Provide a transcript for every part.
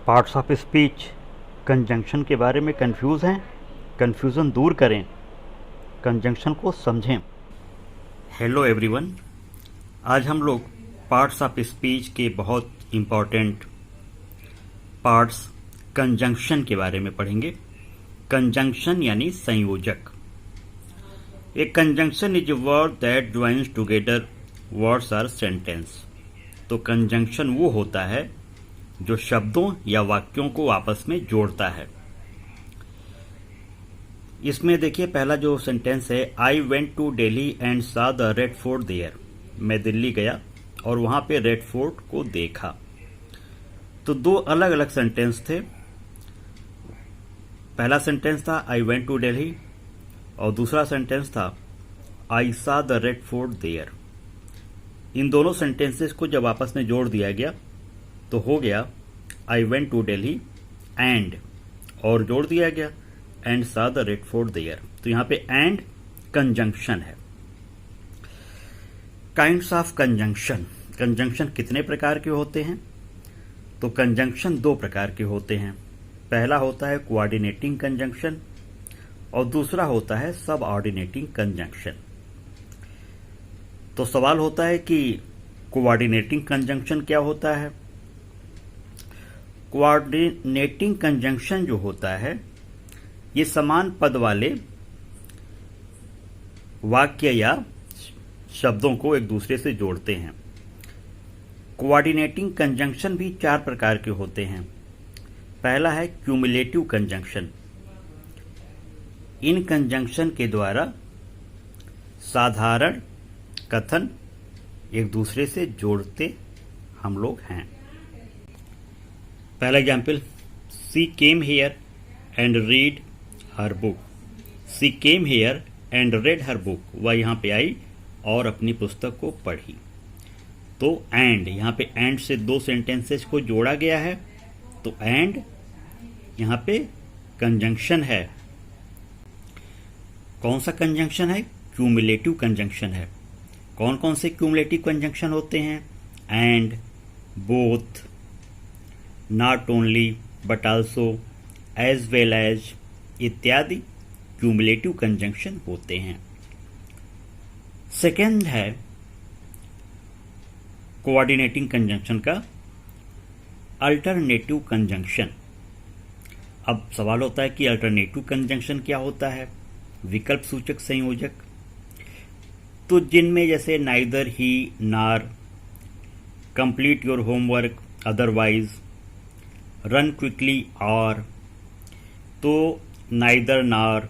Parts of speech conjunction के बारे में कंफ्यूज हैं? कंफ्यूजन दूर करें, कंजंक्शन को समझें। हेलो एवरीवन, आज हम लोग पार्ट्स ऑफ स्पीच के बहुत इम्पॉर्टेंट पार्ट्स कंजंक्शन के बारे में पढ़ेंगे। कंजंक्शन यानी संयोजक। A conjunction is a word that joins together words or sentence. तो कंजंक्शन वो होता है जो शब्दों या वाक्यों को आपस में जोड़ता है। इसमें देखिए, पहला जो सेंटेंस है, I went to Delhi and saw the red fort there. मैं दिल्ली गया और वहां पे रेड फोर्ट को देखा। तो दो अलग अलग सेंटेंस थे। पहला सेंटेंस था आई वेंट टू दिल्ली और दूसरा सेंटेंस था आई सा द रेड फोर्ट देयर। इन दोनों सेंटेंसेस को जब आपस में जोड़ दिया गया तो हो गया I went to Delhi and, और जोड़ दिया गया and saw the red fort there. तो यहां पे एंड कंजंक्शन है। Kinds of conjunction. कंजंक्शन कितने प्रकार के होते हैं? तो कंजंक्शन दो प्रकार के होते हैं। पहला होता है कोऑर्डिनेटिंग कंजंक्शन और दूसरा होता है सब ऑर्डिनेटिंग कंजंक्शन। तो सवाल होता है कि कोऑर्डिनेटिंग कंजंक्शन क्या होता है? कोऑर्डिनेटिंग कंजंक्शन जो होता है, ये समान पद वाले वाक्य या शब्दों को एक दूसरे से जोड़ते हैं। कोऑर्डिनेटिंग कंजंक्शन भी चार प्रकार के होते हैं। पहला है क्यूमुलेटिव कंजंक्शन। इन कंजंक्शन के द्वारा साधारण कथन एक दूसरे से जोड़ते हम लोग हैं। पहला example, she came here and read her book. She came here and read her book. वह यहाँ पे आई और अपनी पुस्तक को पढ़ी। तो एंड, यहाँ पे एंड से दो सेंटेंसेस को जोड़ा गया है। तो एंड यहाँ पे कंजंक्शन है। कौन सा कंजंक्शन है? क्यूमुलेटिव कंजंक्शन है। कौन कौन से क्यूमुलेटिव कंजंक्शन होते हैं? And, both, not only but also, as well as इत्यादि क्यूमुलेटिव कंजंक्शन होते हैं। सेकेंड है कोऑर्डिनेटिंग कंजंक्शन का अल्टरनेटिव कंजंक्शन। अब सवाल होता है कि अल्टरनेटिव कंजंक्शन क्या होता है? विकल्प सूचक संयोजक। तो जिनमें जैसे नाइदर ही, नार, complete your homework, otherwise, run quickly, और, तो नाइदर नार,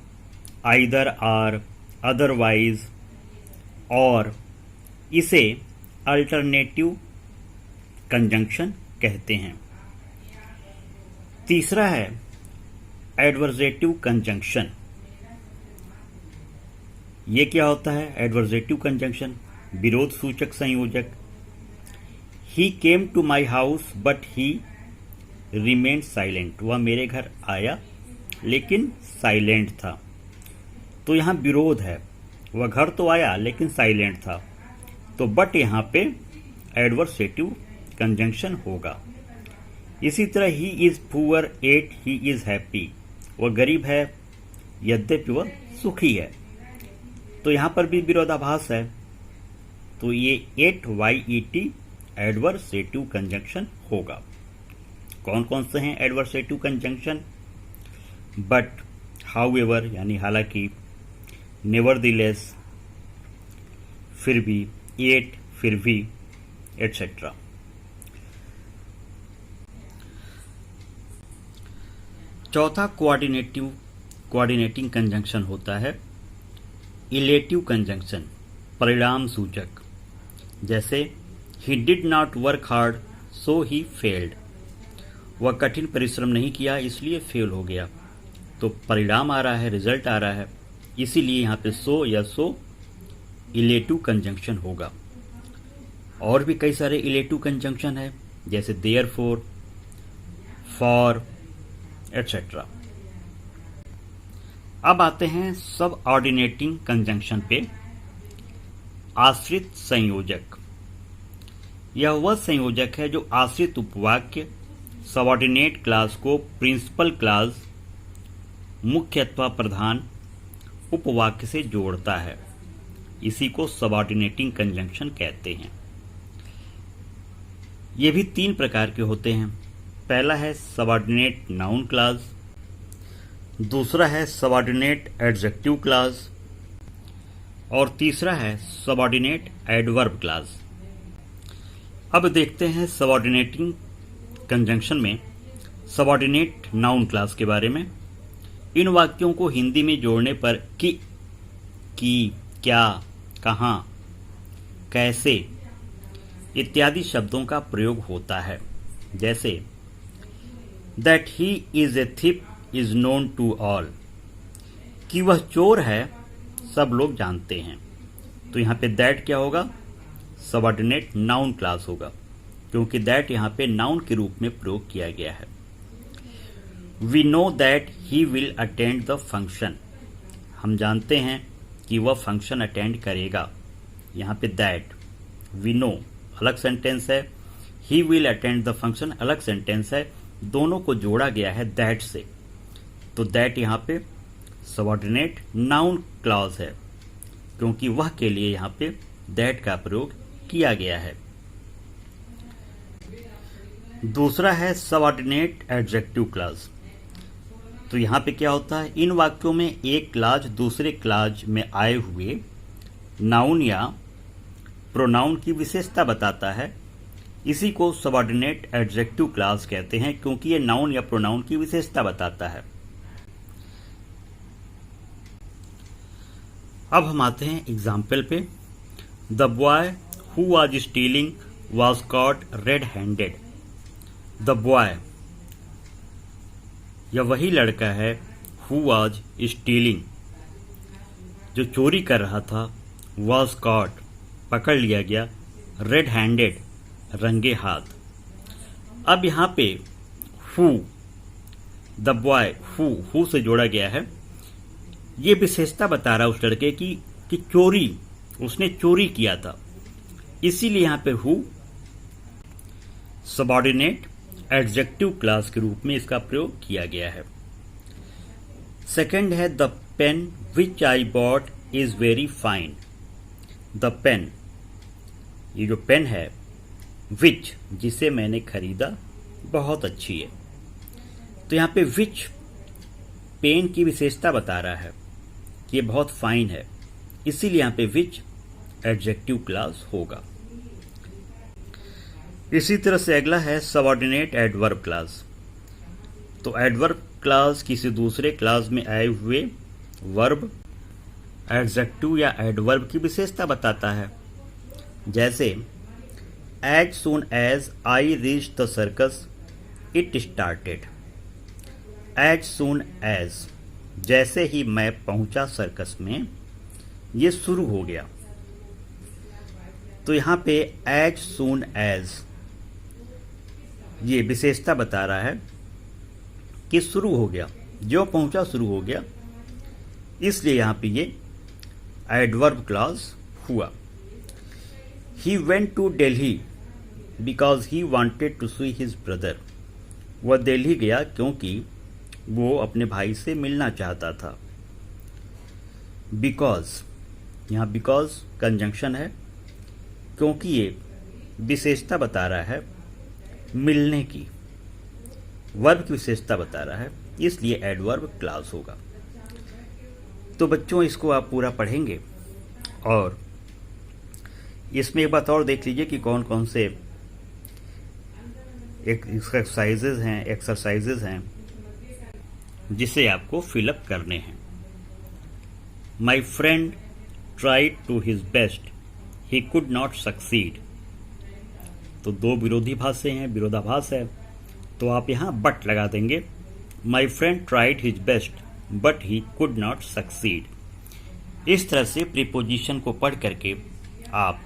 आइदर आर, अदरवाइज, और, इसे अल्टरनेटिव कंजंक्शन कहते हैं। तीसरा है एडवर्जेटिव कंजंक्शन। ये क्या होता है? एडवर्जेटिव कंजंक्शन, विरोध सूचक संयोजक। He came to my house but he remained silent. वह मेरे घर आया लेकिन साइलेंट था। तो यहां विरोध है। वह घर तो आया लेकिन साइलेंट था। तो बट यहां पे एडवर्सेटिव कंजंक्शन होगा। इसी तरह he is poor yet he is happy. वह गरीब है यद्यपि वह सुखी है। तो यहां पर भी विरोधाभास है। तो ये एट YET एडवर्सेटिव कंजंक्शन होगा। कौन कौन से हैं एडवर्सेटिव कंजंक्शन? बट, हाउएवर यानी हालांकि, नेवरदिलेस फिर भी, एट फिर भी, एटसेट्रा। चौथा कोऑर्डिनेटिंग कंजंक्शन होता है इलेटिव कंजंक्शन, परिणाम सूचक। जैसे he did not work hard so he failed. वह कठिन परिश्रम नहीं किया इसलिए फेल हो गया। तो परिणाम आ रहा है, रिजल्ट आ रहा है, इसीलिए यहां पे सो या सो इलेटिव कंजंक्शन होगा। और भी कई सारे इलेटिव कंजंक्शन है, जैसे देयरफॉर, फॉर, एटसेट्रा। अब आते हैं सब ऑर्डिनेटिंग कंजंक्शन पे। आश्रित संयोजक। यह वह संयोजक है जो आश्रित उपवाक्य, सबऑर्डिनेट क्लास को प्रिंसिपल क्लास मुख्य अथवा प्रधान उपवाक्य से जोड़ता है। इसी को सबऑर्डिनेटिंग कंजंक्शन कहते हैं। ये भी 3 प्रकार के होते हैं। पहला है सबऑर्डिनेट नाउन क्लास, दूसरा है सबऑर्डिनेट एडजेक्टिव क्लास और तीसरा है सबऑर्डिनेट एडवर्ब क्लास। अब देखते हैं सबऑर्डिनेटिंग कंजंक्शन में सबऑर्डिनेट नाउन क्लास के बारे में। इन वाक्यों को हिंदी में जोड़ने पर कि, क्या, कहाँ, कैसे इत्यादि शब्दों का प्रयोग होता है। जैसे that he is a thief is known to all, कि वह चोर है सब लोग जानते हैं। तो यहाँ पे दैट क्या होगा? सबऑर्डिनेट नाउन क्लास होगा, क्योंकि दैट यहाँ पे नाउन के रूप में प्रयोग किया गया है। We know that he will attend the function, हम जानते हैं कि वह फंक्शन अटेंड करेगा। यहाँ पे दैट, वी नो अलग सेंटेंस है, ही विल अटेंड द फंक्शन अलग सेंटेंस है, दोनों को जोड़ा गया है दैट से। तो दैट यहाँ पे सबऑर्डिनेट नाउन क्लॉज है, क्योंकि वह के लिए यहाँ पे दैट का प्रयोग किया गया है। दूसरा है सबऑर्डिनेट एडजेक्टिव क्लॉज। तो यहाँ पे क्या होता है? इन वाक्यों में एक क्लॉज दूसरे क्लॉज में आए हुए नाउन या प्रोनाउन की विशेषता बताता है। इसी को सबऑर्डिनेट एडजेक्टिव क्लॉज कहते हैं, क्योंकि ये नाउन या प्रोनाउन की विशेषता बताता है। अब हम आते हैं एग्जाम्पल पे। The boy who was stealing was cot red handed. The boy, यह वही लड़का है, हु वाज स्टीलिंग, जो चोरी कर रहा था, वाज कॉट, पकड़ लिया गया, रेड हैंडेड, रंगे हाथ। अब यहाँ पे हु, द बॉय, हु से जोड़ा गया है। ये विशेषता बता रहा है उस लड़के की कि चोरी, उसने चोरी किया था, इसीलिए यहाँ पे हु सबऑर्डिनेट एडजेक्टिव क्लास के रूप में इसका प्रयोग किया गया है। सेकंड है the pen which I bought is very fine. The pen, ये जो पेन है, विच, जिसे मैंने खरीदा, बहुत अच्छी है। तो यहाँ पे विच पेन की विशेषता बता रहा है कि ये बहुत फाइन है, इसीलिए यहाँ पे विच एडजेक्टिव क्लास होगा। इसी तरह से अगला है सबऑर्डिनेट एडवर्ब क्लास। तो एडवर्ब क्लास किसी दूसरे क्लास में आए हुए वर्ब, एडजेक्टिव या एडवर्ब की विशेषता बताता है। जैसे as soon as I reach the circus it started. As soon as, जैसे ही मैं पहुंचा सर्कस में, ये शुरू हो गया। तो यहाँ पे एज सून एज ये विशेषता बता रहा है कि शुरू हो गया, जो पहुंचा शुरू हो गया, इसलिए यहाँ पे ये एडवर्ब क्लॉज हुआ। He went to Delhi because he wanted to see his brother. वह दिल्ली गया क्योंकि वो अपने भाई से मिलना चाहता था। बिकॉज, यहाँ बिकॉज कंजंक्शन है, क्योंकि ये विशेषता बता रहा है मिलने की, वर्ब की विशेषता बता रहा है, इसलिए एडवर्ब क्लॉज होगा। तो बच्चों, इसको आप पूरा पढ़ेंगे और इसमें एक बात और देख लीजिए कि कौन कौन से एक्सरसाइजेज हैं जिसे आपको फिलअप करने हैं। My friend tried to his best, he could not succeed. तो 2 विरोधाभास है, तो आप यहाँ बट लगा देंगे। माई friend tried his best but he could not succeed. इस तरह से प्रीपोजिशन को पढ़ करके आप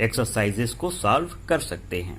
एक्सरसाइजेस को सॉल्व कर सकते हैं।